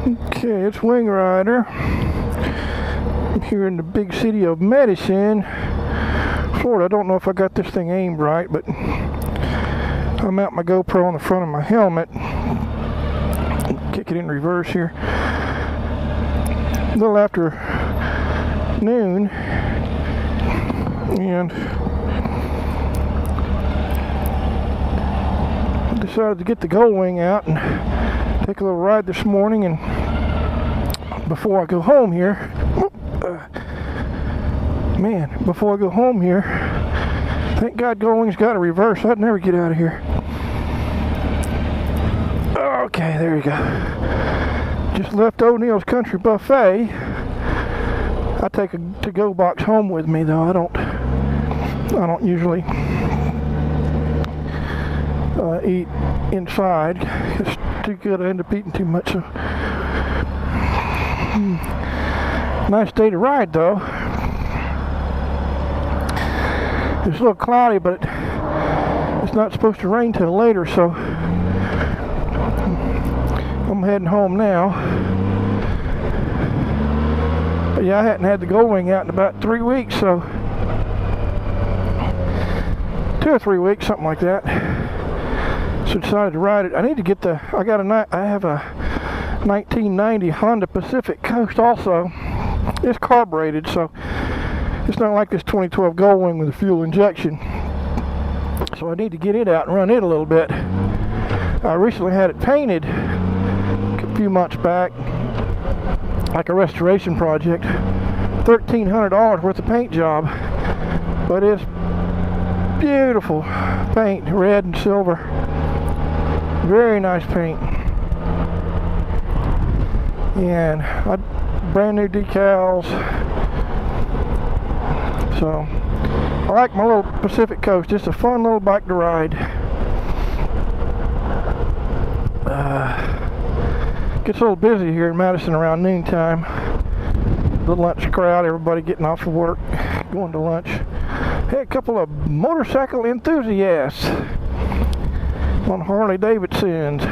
Okay, it's Wing Rider. I'm here in the big city of Madison, Florida. I don't know if I got this thing aimed right, but I mount my GoPro on the front of my helmet. Kick it in reverse here. A little after noon, and I decided to get the Goldwing out and take a little ride this morning. And before I go home here, before I go home here, thank God Goldwing's got a reverse. I'd never get out of here. Okay, there you go. Just left O'Neill's Country Buffet. I take a to-go box home with me, though. I don't usually eat inside. It's too good. I end up eating too much. So. Nice day to ride, though. It's a little cloudy, but it's not supposed to rain till later, so I'm heading home now. But yeah, I hadn't had the Goldwing out in about 3 weeks, so 2 or 3 weeks, something like that. So decided to ride it. I need to get I have a 1990 Honda Pacific Coast also. It's carbureted, so it's not like this 2012 Goldwing with a fuel injection. So I need to get it out and run it a little bit. I recently had it painted a few months back, like a restoration project. $1,300 worth of paint job, but it's beautiful paint, red and silver. Very nice paint. And brand new decals. So I like my little Pacific Coast. Just a fun little bike to ride. Gets a little busy here in Madison around noontime. The lunch crowd, everybody getting off of work, going to lunch. Hey, a couple of motorcycle enthusiasts on Harley Davidsons.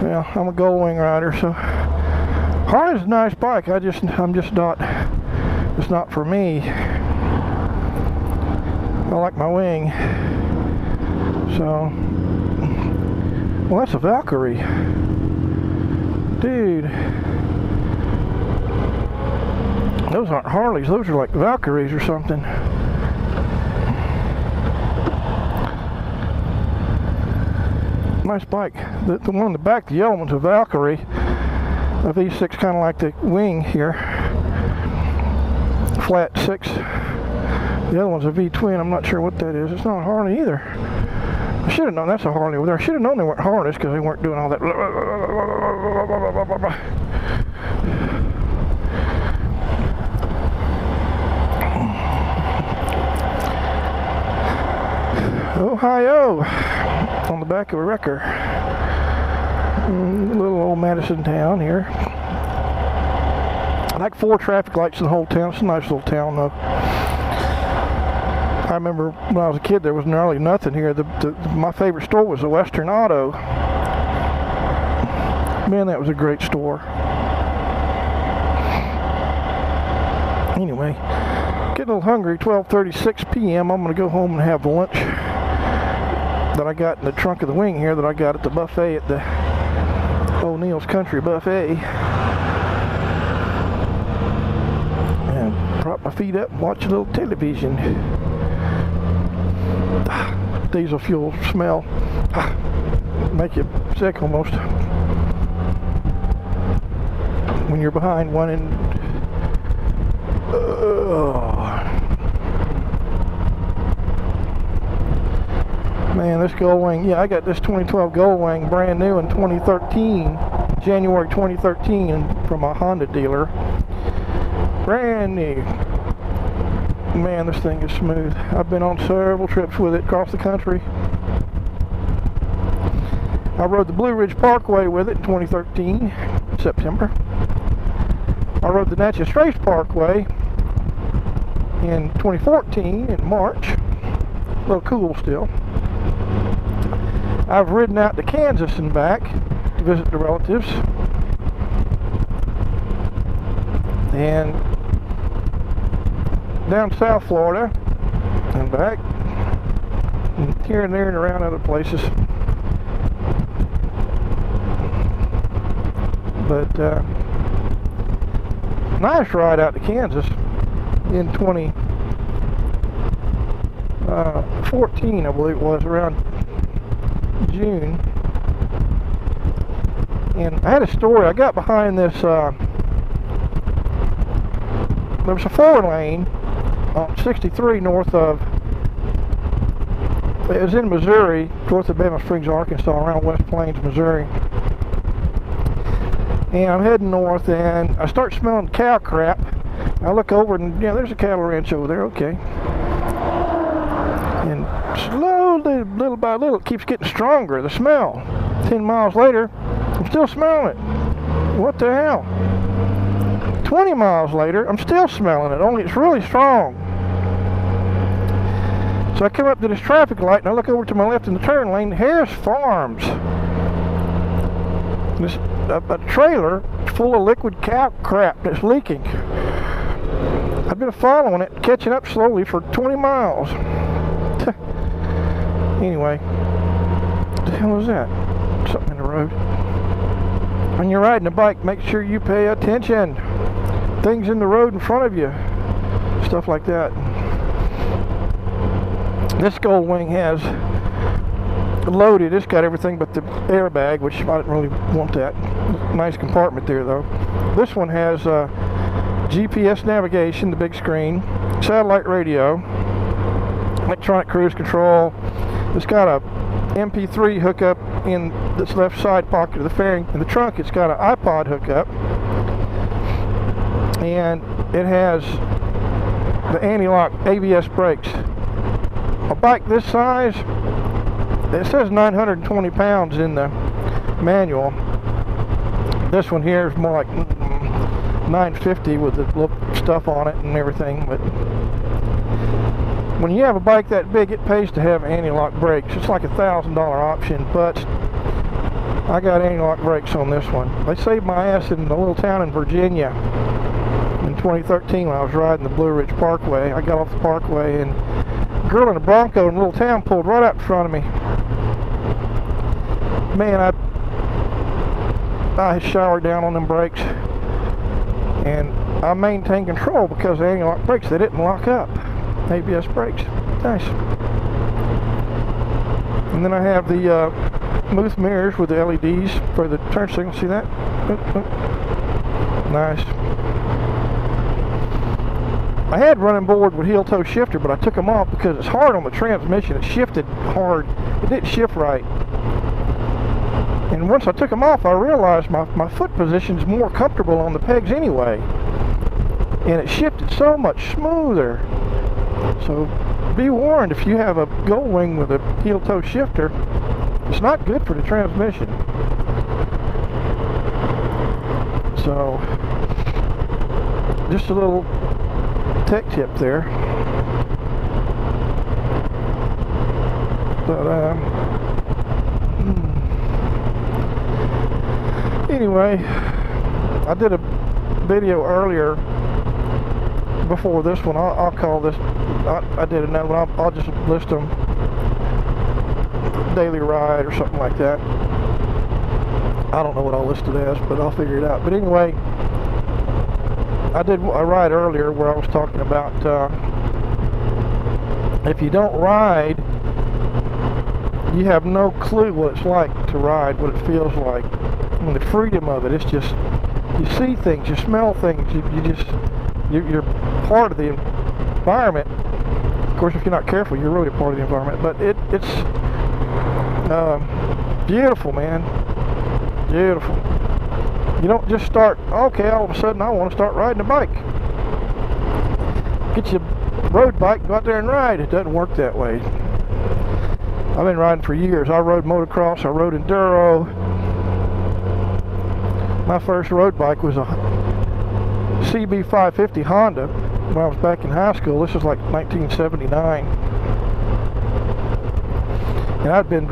Well, I'm a Goldwing rider, so Harley's a nice bike. I'm just not. It's not for me. I like my wing. So, well, that's a Valkyrie, dude. Those aren't Harleys. Those are like Valkyries or something. Nice bike. The one in the back, the yellow one's a Valkyrie. A V6, kind of like the wing here. Flat 6. The other one's a V-twin. I'm not sure what that is. It's not a Harley either. I should have known that's a Harley over there. I should have known they weren't Harleys because they weren't doing all that. Ohio, on the back of a wrecker. Little old Madison town here. Like 4 traffic lights in the whole town. It's a nice little town, though. I remember when I was a kid, there was nearly nothing here. My favorite store was the Western Auto. Man, that was a great store. Anyway, getting a little hungry. 12:36 p.m. I'm going to go home and have lunch that I got in the trunk of the wing here that I got at the buffet at the O'Neill's Country Buffet. And prop my feet up and watch a little television. Diesel fuel smell. Make you sick almost. When you're behind one and man, this Goldwing, yeah, I got this 2012 Goldwing brand new in 2013, January 2013, from a Honda dealer. Brand new. Man, this thing is smooth. I've been on several trips with it across the country. I rode the Blue Ridge Parkway with it in 2013, September. I rode the Natchez Trace Parkway in 2014 in March. A little cool still. I've ridden out to Kansas and back to visit the relatives. And down South Florida and back, and here and there and around other places. But nice ride out to Kansas in 2014, I believe it was, around June. And I had a story. I got behind this, there was a 4-lane on 63 north of, it was in Missouri, north of Bama Springs, Arkansas, around West Plains, Missouri. And I'm heading north, and I start smelling cow crap. I look over, and yeah, there's a cattle ranch over there, okay. And slowly, little by little, it keeps getting stronger, the smell. 10 miles later, I'm still smelling it. What the hell? 20 miles later, I'm still smelling it, only it's really strong. So I come up to this traffic light, and I look over to my left in the turn lane. Harris Farms. This a trailer full of liquid cow crap that's leaking. I've been following it, catching up slowly for 20 miles. Anyway, what the hell is that? Something in the road. When you're riding a bike, make sure you pay attention. Things in the road in front of you. Stuff like that. This Goldwing has loaded. It's got everything but the airbag, which I didn't really want that. Nice compartment there, though. This one has GPS navigation, the big screen, satellite radio, electronic cruise control. It's got a MP3 hookup in this left side pocket of the fairing. In the trunk, it's got an iPod hookup, and it has the anti-lock ABS brakes. A bike this size, it says 920 pounds in the manual. This one here is more like 950 with the little stuff on it and everything. But when you have a bike that big, it pays to have anti-lock brakes. It's like $1,000 option, but I got anti-lock brakes on this one. They saved my ass in a little town in Virginia in 2013 when I was riding the Blue Ridge Parkway. I got off the parkway, and a girl in a Bronco in a little town pulled right out in front of me. Man, I showered down on them brakes, and I maintained control because the anti-lock brakes, they didn't lock up. ABS brakes. Nice. And then I have the Muth mirrors with the LEDs for the turn signal. See that? Nice. I had running board with heel toe shifter, but I took them off because it's hard on the transmission. It shifted hard. It didn't shift right. And once I took them off, I realized my foot position is more comfortable on the pegs anyway. And it shifted so much smoother. So be warned, if you have a Goldwing with a heel toe shifter, it's not good for the transmission. So just a little tech tip there. But anyway, I did a video earlier before this one. I'll call this, I did another one, I'll just list them, daily ride or something like that. I don't know what I'll list it as, but I'll figure it out. But anyway, I did a ride earlier where I was talking about if you don't ride, you have no clue what it's like to ride, what it feels like. And the freedom of it, it's just, you see things, you smell things, you're part of the environment. Of course, if you're not careful, you're really a part of the environment. But it's beautiful, man. Beautiful. You don't just start, okay, all of a sudden I want to start riding a bike. Get you a road bike, go out there and ride. It doesn't work that way. I've been riding for years. I rode motocross, I rode enduro. My first road bike was a CB 550 Honda when I was back in high school. This was like 1979. And I'd been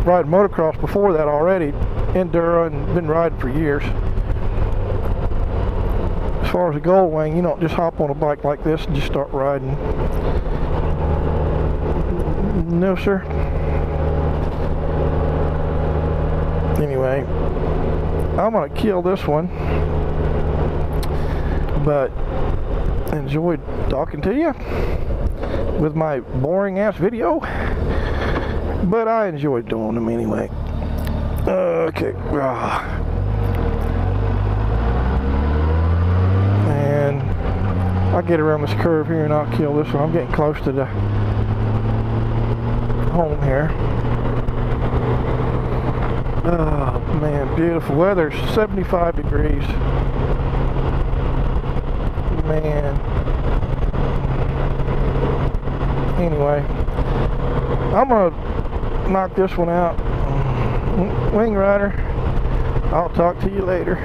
riding motocross before that already, enduro, and been riding for years. As far as a Goldwing, you don't just hop on a bike like this and just start riding. No, sir. Anyway, I'm gonna kill this one, but enjoyed talking to you with my boring ass video, but I enjoyed doing them anyway. Okay. And I'll get around this curve here and I'll kill this one. I'm getting close to the home here. Oh man, beautiful weather. 75 degrees. Man. Anyway, I'm gonna knock this one out. Wing Rider, I'll talk to you later.